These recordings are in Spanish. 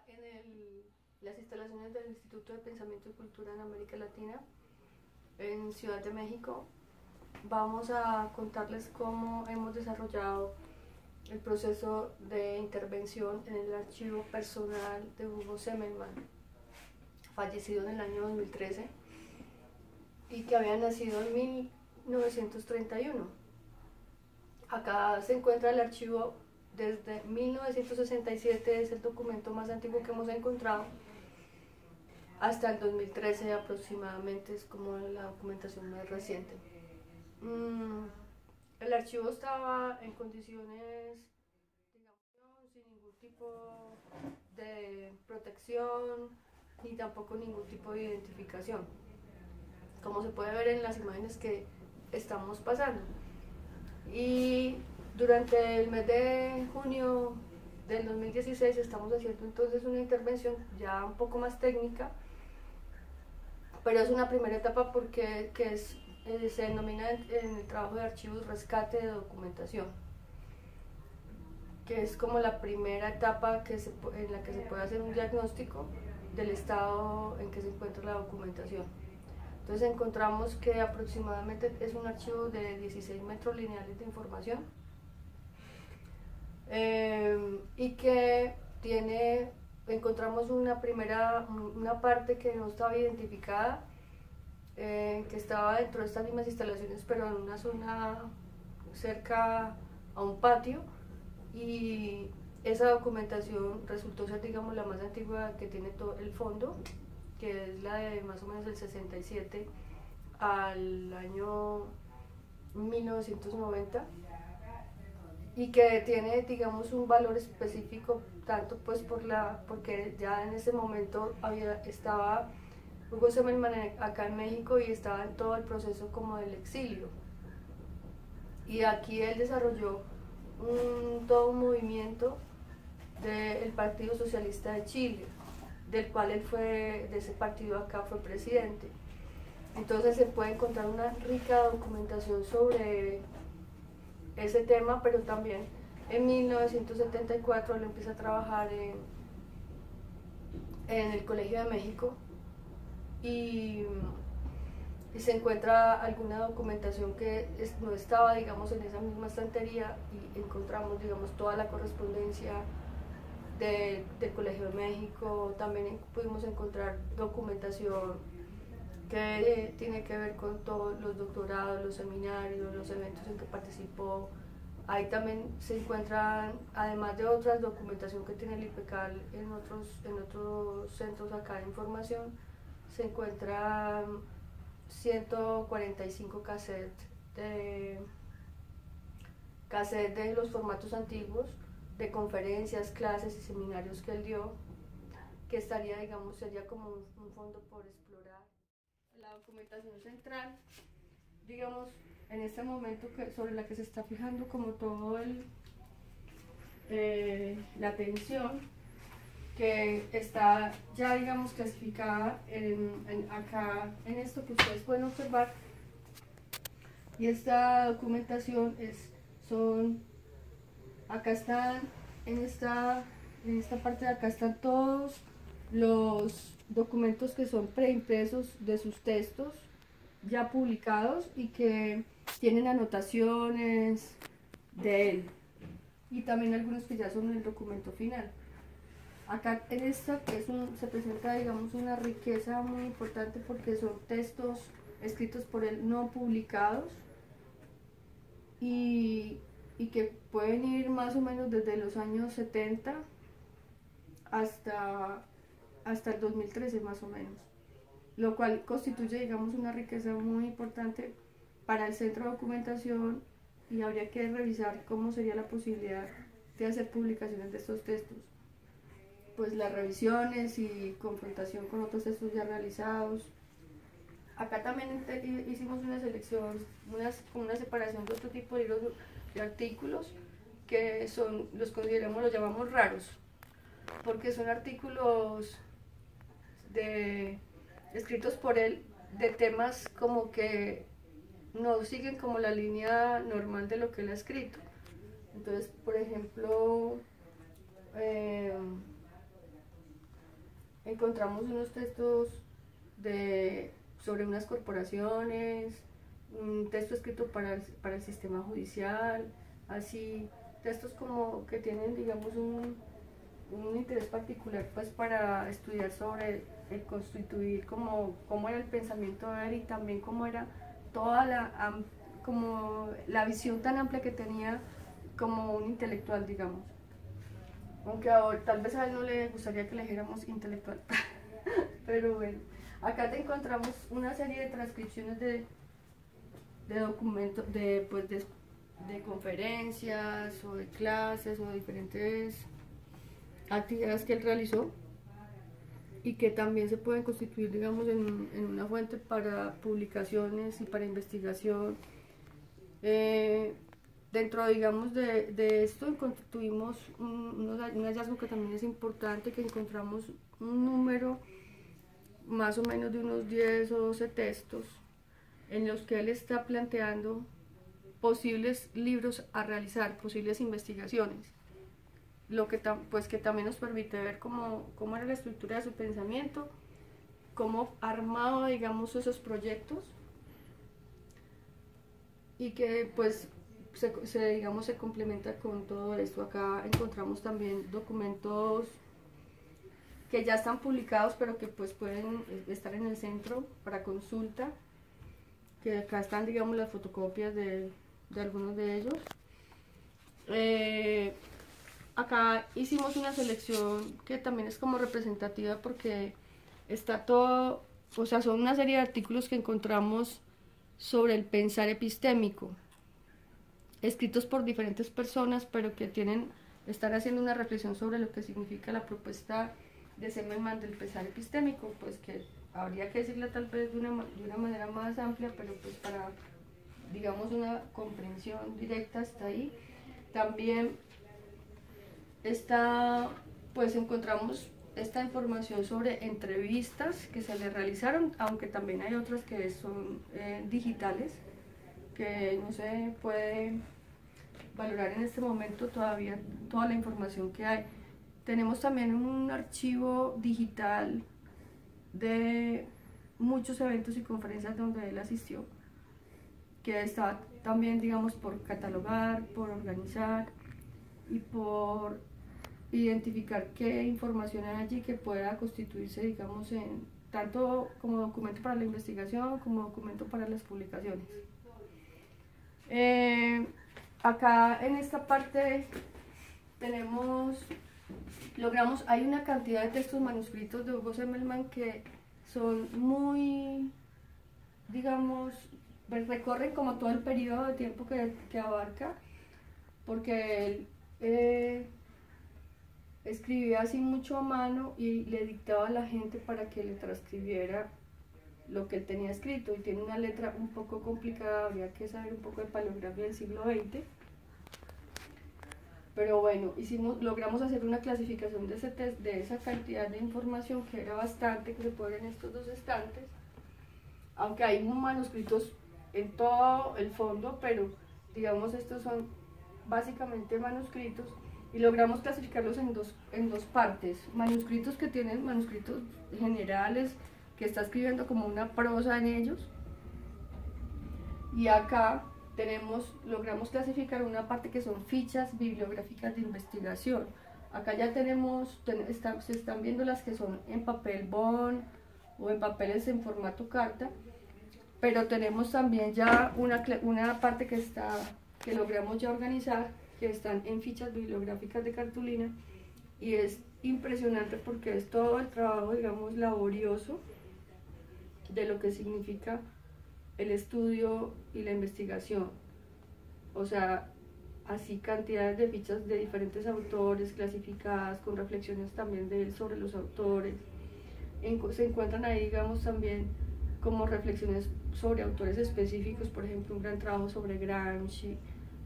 acá en las instalaciones del Instituto de Pensamiento y Cultura en América Latina, en Ciudad de México. Vamos a contarles cómo hemos desarrollado el proceso de intervención en el archivo personal de Hugo Semmelmann, fallecido en el año 2013 y que había nacido en 1931. Acá se encuentra el archivo desde 1967, es el documento más antiguo que hemos encontrado, hasta el 2013 aproximadamente, es como la documentación más reciente. El archivo estaba en condiciones, digamos, sin ningún tipo de protección ni tampoco ningún tipo de identificación, como se puede ver en las imágenes que estamos pasando. Y durante el mes de junio del 2016 estamos haciendo entonces una intervención ya un poco más técnica, pero es una primera etapa porque se denomina en el trabajo de archivos rescate de documentación, que es como la primera etapa en la que se puede hacer un diagnóstico del estado en que se encuentra la documentación. Entonces encontramos que aproximadamente es un archivo de 16 metros lineales de información y que encontramos una parte que no estaba identificada, que estaba dentro de estas mismas instalaciones, pero en una zona cerca a un patio, y esa documentación resultó ser, digamos, la más antigua que tiene todo el fondo, que es la de más o menos del 67 al año 1990, y que tiene, digamos, un valor específico tanto pues porque ya en ese momento estaba Hugo Semmelmann acá en México y estaba en todo el proceso como del exilio, y aquí él desarrolló todo un movimiento del Partido Socialista de Chile, del cual de ese partido acá fue presidente. Entonces se puede encontrar una rica documentación sobre ese tema, pero también en 1974 él empieza a trabajar en el Colegio de México, y se encuentra alguna documentación que no estaba, digamos, en esa misma estantería, y encontramos, digamos, toda la correspondencia del Colegio de México. También pudimos encontrar documentación que tiene que ver con todos los doctorados, los seminarios, los eventos en que participó. Ahí también se encuentran, además de otras documentación que tiene el IPECAL en otros centros acá de información, se encuentran 145 cassettes de los formatos antiguos de conferencias, clases y seminarios que él dio, que estaría, digamos, sería como un fondo por explorar. La documentación central, digamos, en este momento sobre la que se está fijando como todo la atención, que está ya, digamos, clasificada acá en esto que ustedes pueden observar. Y esta documentación acá están, en esta parte de acá están todos los documentos que son preimpresos de sus textos ya publicados y que tienen anotaciones de él, y también algunos que ya son el documento final. Acá en esta se presenta, digamos, una riqueza muy importante porque son textos escritos por él no publicados, y que pueden ir más o menos desde los años 70 hasta el 2013 más o menos, lo cual constituye, digamos, una riqueza muy importante para el centro de documentación, y habría que revisar cómo sería la posibilidad de hacer publicaciones de estos textos, pues las revisiones y confrontación con otros textos ya realizados. Acá también hicimos una selección, una separación de otro tipo de libros, de artículos que los consideramos, los llamamos raros, porque son artículos escritos por él de temas como que no siguen como la línea normal de lo que él ha escrito. Entonces, por ejemplo, encontramos unos textos sobre unas corporaciones, un texto escrito para el sistema judicial, así, textos como que tienen, digamos, un interés particular pues para estudiar sobre el constituir cómo era el pensamiento de él y también cómo era toda como la visión tan amplia que tenía como un intelectual, digamos. Aunque ahora, tal vez a él no le gustaría que le dijéramos intelectual, pero bueno, acá te encontramos una serie de transcripciones de documentos, pues, de conferencias o de clases o de diferentes actividades que él realizó y que también se pueden constituir, digamos, en una fuente para publicaciones y para investigación. Dentro, digamos, de esto tuvimos un hallazgo que también es importante, que encontramos un número más o menos de unos 10 o 12 textos en los que él está planteando posibles libros a realizar, posibles investigaciones, lo que, pues, que también nos permite ver cómo era la estructura de su pensamiento, cómo armaba, digamos, esos proyectos y que pues digamos, se complementa con todo esto. Acá encontramos también documentos que ya están publicados pero que pues pueden estar en el centro para consulta, que acá están, digamos, las fotocopias de algunos de ellos. Acá hicimos una selección que también es como representativa porque está todo, o sea, son una serie de artículos que encontramos sobre el pensar epistémico, escritos por diferentes personas, pero que están haciendo una reflexión sobre lo que significa la propuesta de Semmelmann del pensar epistémico, pues que habría que decirla tal vez de una manera más amplia, pero pues para, digamos, una comprensión directa está ahí. También pues encontramos esta información sobre entrevistas que se le realizaron, aunque también hay otras que son digitales, que no se puede valorar en este momento todavía toda la información que hay. Tenemos también un archivo digital de muchos eventos y conferencias donde él asistió, que está también, digamos, por catalogar, por organizar y por identificar qué información hay allí que pueda constituirse, digamos, tanto como documento para la investigación como documento para las publicaciones. Acá en esta parte hay una cantidad de textos manuscritos de Hugo Semmelmann que son muy, digamos, recorren como todo el periodo de tiempo que abarca, porque él escribía así mucho a mano y le dictaba a la gente para que le transcribiera lo que él tenía escrito, y tiene una letra un poco complicada, habría que saber un poco de paleografía del siglo XX, pero bueno, logramos hacer una clasificación de esa cantidad de información, que era bastante, que se puede ver en estos dos estantes, aunque hay manuscritos en todo el fondo, pero digamos estos son básicamente manuscritos, y logramos clasificarlos en dos partes: manuscritos que tienen manuscritos generales, que está escribiendo como una prosa en ellos, y acá logramos clasificar una parte que son fichas bibliográficas de investigación. Acá ya se están viendo las que son en papel bond o en papeles en formato carta, pero tenemos también ya una parte que logramos ya organizar, que están en fichas bibliográficas de cartulina, y es impresionante porque es todo el trabajo, digamos, laborioso de lo que significa el estudio y la investigación. O sea, así cantidades de fichas de diferentes autores clasificadas, con reflexiones también de él sobre los autores. Se encuentran ahí, digamos, también como reflexiones sobre autores específicos, por ejemplo, un gran trabajo sobre Gramsci.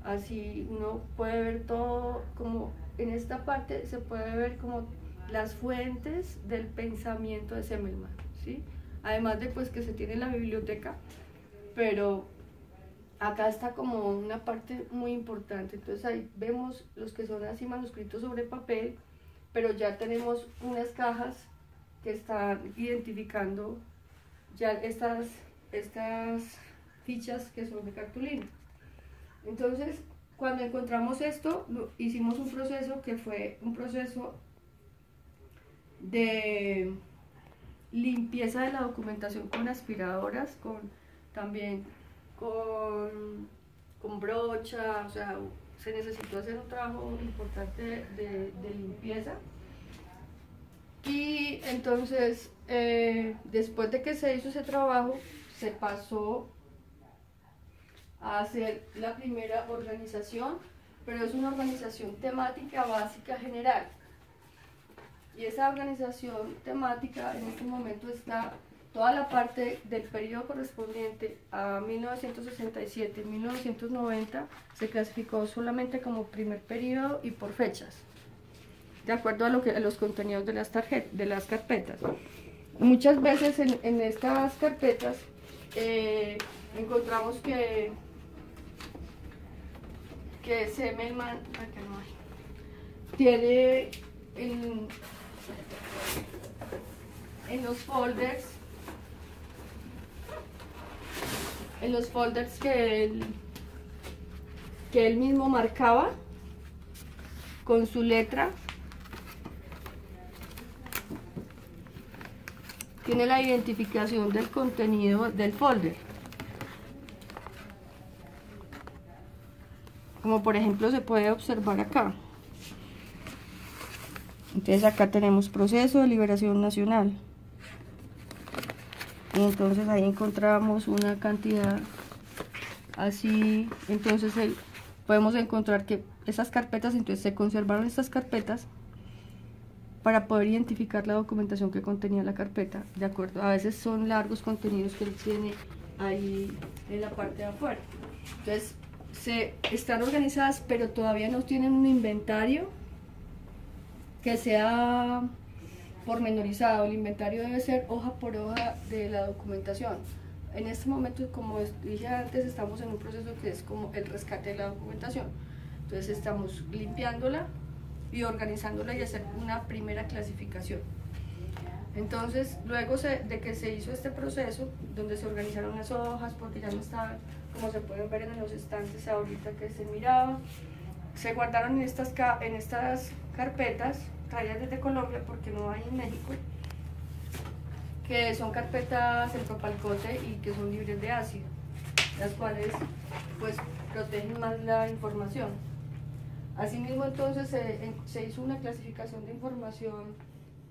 Así uno puede ver todo, como en esta parte se puede ver como las fuentes del pensamiento de Semmelmann, ¿sí? Además de pues que se tiene en la biblioteca, pero acá está como una parte muy importante. Entonces ahí vemos los que son así manuscritos sobre papel, pero ya tenemos unas cajas que están identificando ya estas fichas que son de cartulina. Entonces, cuando encontramos esto, hicimos un proceso que fue un proceso de limpieza de la documentación con aspiradoras, también con brocha, o sea, se necesitó hacer un trabajo importante de limpieza. Y entonces, después de que se hizo ese trabajo, se pasó a hacer la primera organización, pero es una organización temática básica general. Y esa organización temática en este momento está toda la parte del periodo correspondiente a 1967-1990, se clasificó solamente como primer periodo y por fechas, de acuerdo a los contenidos de las carpetas. Muchas veces en estas carpetas encontramos que Semmelmann tiene en los folders que él mismo marcaba con su letra, tiene la identificación del contenido del folder, como por ejemplo se puede observar acá. Entonces acá tenemos proceso de liberación nacional, y entonces ahí encontramos una cantidad así. Entonces podemos encontrar que esas carpetas, entonces se conservaron estas carpetas para poder identificar la documentación que contenía la carpeta, de acuerdo. A veces son largos contenidos que él tiene ahí en la parte de afuera. Entonces están organizadas, pero todavía no tienen un inventario que sea pormenorizado. El inventario debe ser hoja por hoja de la documentación. En este momento, como dije antes, estamos en un proceso que es como el rescate de la documentación. Entonces estamos limpiándola y organizándola y hacer una primera clasificación. Entonces, luego de que se hizo este proceso, donde se organizaron las hojas, porque ya no estaban, como se pueden ver en los estantes ahorita que se miraba, se guardaron en estas carpetas traídas desde Colombia, porque no hay en México, que son carpetas en propalcote y que son libres de ácido, las cuales pues protegen más la información. Asimismo, entonces se hizo una clasificación de información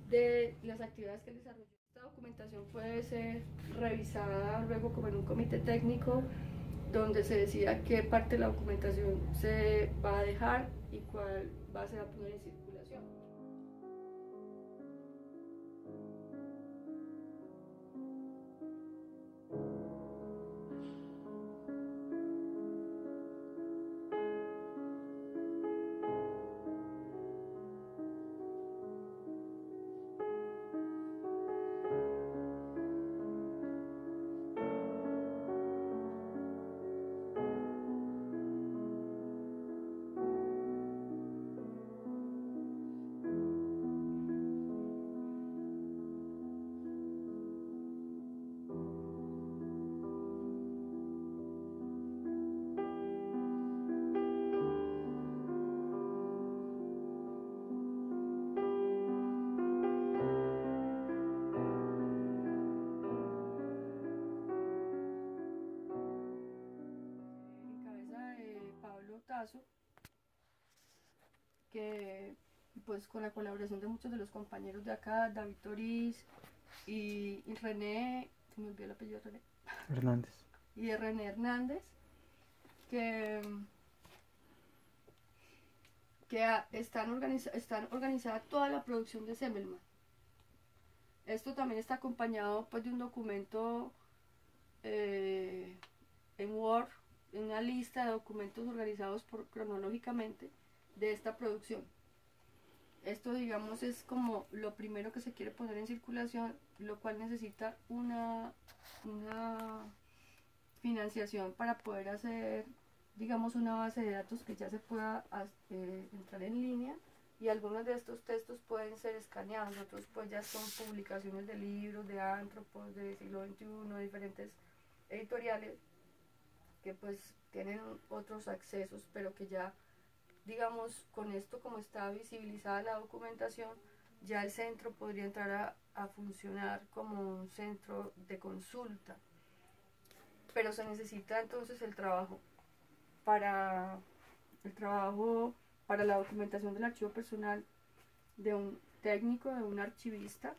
de las actividades que desarrolló. Esta documentación puede ser revisada luego como en un comité técnico, donde se decida qué parte de la documentación se va a dejar y cuál va a ser a poner en circulación. Que pues con la colaboración de muchos de los compañeros de acá, David Toriz y René, se me olvidó el apellido, René Hernández, y de René Hernández, que están organizada toda la producción de Semmelmann. Esto también está acompañado pues de un documento en Word, una lista de documentos organizados cronológicamente de esta producción. Esto, digamos, es como lo primero que se quiere poner en circulación, lo cual necesita una financiación para poder hacer, digamos, una base de datos que ya se pueda entrar en línea y algunos de estos textos pueden ser escaneados, otros pues ya son publicaciones de libros, de antropos, de siglo XXI, de diferentes editoriales que pues tienen otros accesos, pero que ya, digamos, con esto como está visibilizada la documentación, ya el centro podría entrar a funcionar como un centro de consulta. Pero se necesita entonces para el trabajo para la documentación del archivo personal de un técnico, de un archivista.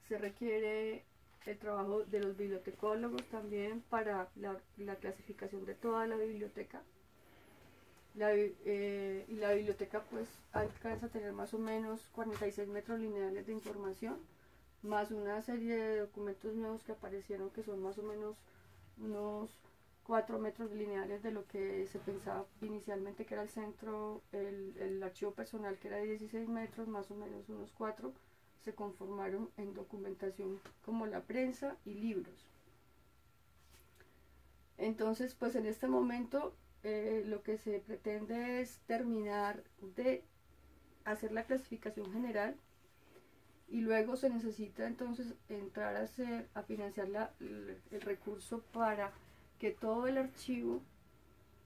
Se requiere el trabajo de los bibliotecólogos también para la clasificación de toda la biblioteca. Y la biblioteca pues alcanza a tener más o menos 46 metros lineales de información, más una serie de documentos nuevos que aparecieron que son más o menos unos 4 metros lineales de lo que se pensaba inicialmente que era el centro, el archivo personal que era de 16 metros, más o menos unos 4 se conformaron en documentación como la prensa y libros. Entonces pues en este momento lo que se pretende es terminar de hacer la clasificación general y luego se necesita entonces entrar a financiar el recurso para que todo el archivo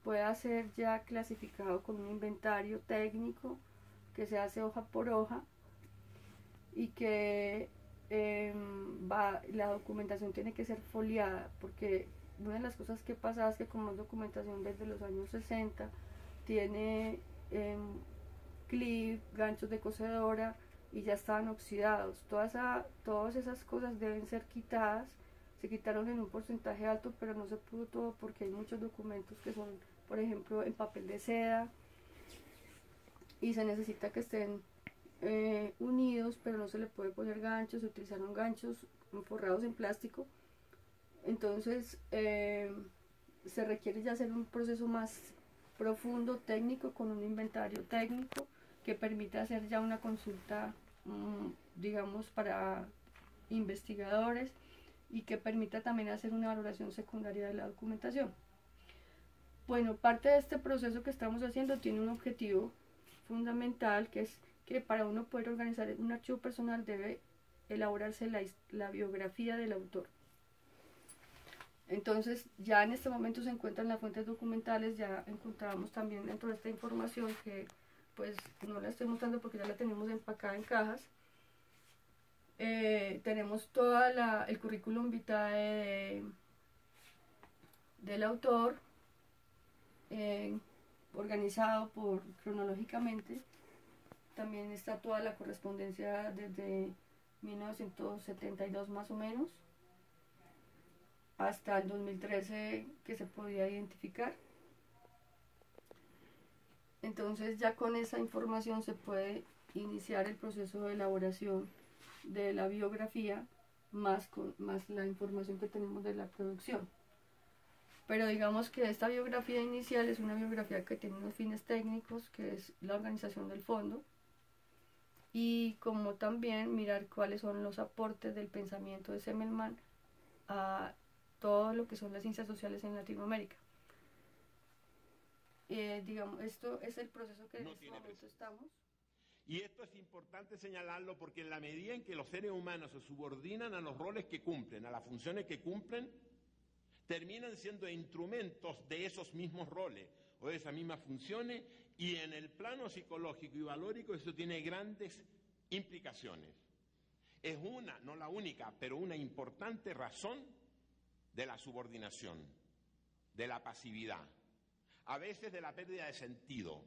pueda ser ya clasificado con un inventario técnico que se hace hoja por hoja y que la documentación tiene que ser foliada, porque una de las cosas que pasa es que como es documentación desde los años 60 tiene clip, ganchos de cocedora y ya estaban oxidados. Todas esas cosas deben ser quitadas. Se quitaron en un porcentaje alto, pero no se pudo todo porque hay muchos documentos que son, por ejemplo, en papel de seda y se necesita que estén unidos, pero no se le puede poner ganchos. Se utilizaron ganchos forrados en plástico. Entonces se requiere ya hacer un proceso más profundo, técnico, con un inventario técnico que permita hacer ya una consulta, digamos, para investigadores y que permita también hacer una valoración secundaria de la documentación. Bueno, parte de este proceso que estamos haciendo tiene un objetivo fundamental, que es que para uno poder organizar un archivo personal debe elaborarse la biografía del autor. Entonces ya en este momento se encuentran las fuentes documentales, ya encontramos también dentro de esta información que pues no la estoy mostrando porque ya la tenemos empacada en cajas. Tenemos todo el currículum vitae del autor, organizado cronológicamente. También está toda la correspondencia desde 1972 más o menos hasta el 2013 que se podía identificar. Entonces ya con esa información se puede iniciar el proceso de elaboración de la biografía más la información que tenemos de la producción. Pero digamos que esta biografía inicial es una biografía que tiene unos fines técnicos, que es la organización del fondo, y como también mirar cuáles son los aportes del pensamiento de Semmelmann a todo lo que son las ciencias sociales en Latinoamérica. Digamos, esto es el proceso que en este momento estamos. Y esto es importante señalarlo porque en la medida en que los seres humanos se subordinan a los roles que cumplen, a las funciones que cumplen, terminan siendo instrumentos de esos mismos roles o de esas mismas funciones, y en el plano psicológico y valórico eso tiene grandes implicaciones. Es una, no la única, pero una importante razón de la subordinación, de la pasividad, a veces de la pérdida de sentido.